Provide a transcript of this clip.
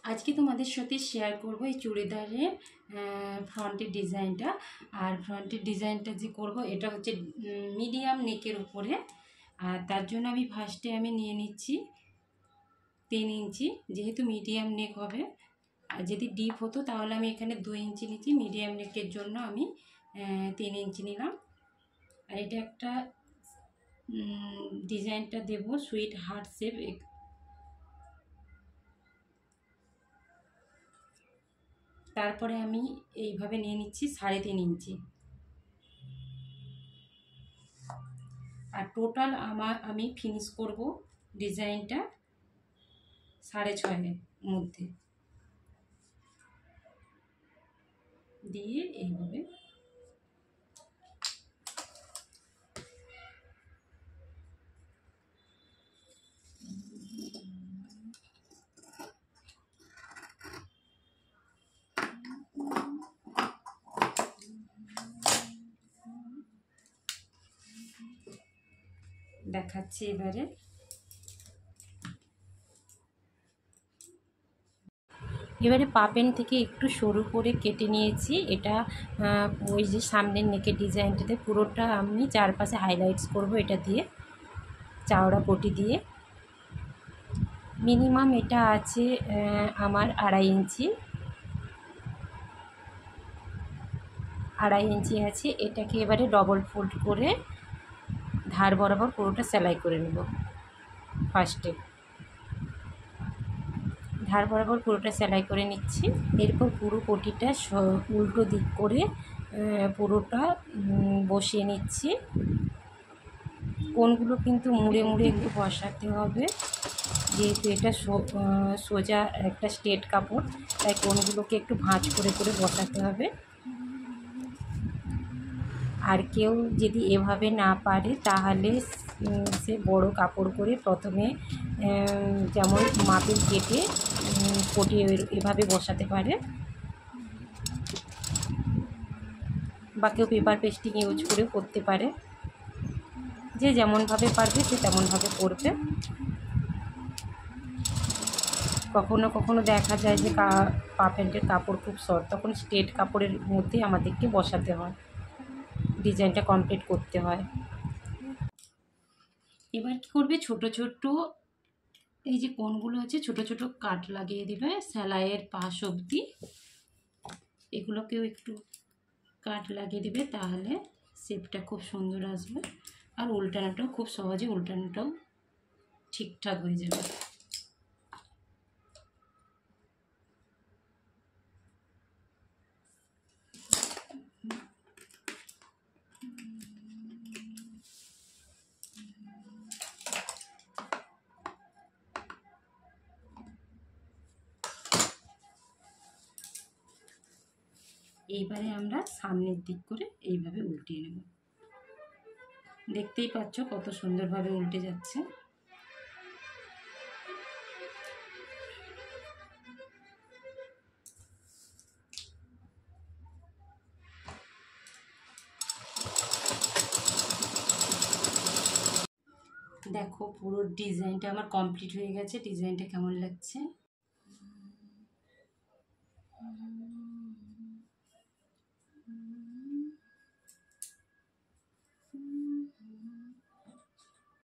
আজকে তোমাদের সাথে শেয়ার করব এই চুড়িদারের ফ্রন্টের ডিজাইনটা। আর ফ্রন্টের ডিজাইনটা যে করব এটা হচ্ছে মিডিয়াম নেকের উপরে। আর তার জন্য আমি ফার্স্টে নিয়ে নিচ্ছি 3 ইঞ্চি, যেহেতু মিডিয়াম নেক হবে। আর যদি ডিপ হতো তাহলে আমি এখানে 2 ইঞ্চি নিচ্ছি। মিডিয়াম নেকের জন্য আমি 3 ইঞ্চি নিলাম। আর এটা একটা ডিজাইনটা দেব সুইট হার্ট শেপ। তারপরে আমি এইভাবে নিয়ে নিচ্ছি 3.5 ইঞ্চি। আর টোটাল আমি ফিনিশ করব ডিজাইনটা 6.5 মধ্যে দিয়ে এইভাবে দেখাচ্ছি। এবারে পাপেন থেকে একটু সরু করে কেটে নিয়েছি। এটা ওই যে সামনের নেকের ডিজাইনটাতে পুরোটা আমি চারপাশে হাইলাইটস করব এটা দিয়ে, চাওড়া পটি দিয়ে। মিনিমাম এটা আছে আমার 2.5 ইঞ্চি আছে। এটাকে এবারে ডবল ফোল্ড করে ধার বরাবর পুরোটা সেলাই করে নেব। ফার্স্টে ধার বরাবর পুরোটা সেলাই করে নিচ্ছি। এরপর পুরো পটিটা উল্টো দিক করে পুরোটা বসিয়ে নিচ্ছি। কোণগুলো কিন্তু মুড়ে মুড়ে একটু বসাতে হবে, যেহেতু এটা সোজা একটা স্ট্রেট কাপড়, তাই কোণগুলোকে একটু ভাঁজ করে করে বসাতে হবে। আর কেউ যদি এভাবে না পারে তাহলে সে বড় কাপড় করে প্রথমে যেমন মাপের কেটে পটি এভাবে বসাতে পারে, বা কেউ পেপার পেস্টিং ইউজ করে করতে পারে। যে যেমনভাবে পারবে সে তেমনভাবে করবে। কখনো কখনো দেখা যায় যে পা প্যান্টের কাপড় খুব শর্ট, তখন স্ট্রেট কাপড়ের মধ্যে আমাদেরকে বসাতে হয়, ডিজাইনটা কমপ্লিট করতে হয়। এবার কী করবে, ছোট ছোট এই যে কোণগুলো আছে ছোট ছোট কাট লাগিয়ে দিবে সেলাইয়ের পাশ অবধি। এগুলোকেও একটু কাট লাগিয়ে দিবে, তাহলে শেপটা খুব সুন্দর আসবে। আর উল্টানোটাও খুব সহজে উল্টানোটাও ঠিকঠাক হয়ে যাবে। এইবারে আমরা সামনের দিক করে এইভাবে উল্টিয়ে নেব। দেখতেই পাচ্ছ কত সুন্দরভাবে উল্টে যাচ্ছে। দেখো পুরো ডিজাইনটা আমার কমপ্লিট হয়ে গেছে। ডিজাইনটা কেমন লাগছে?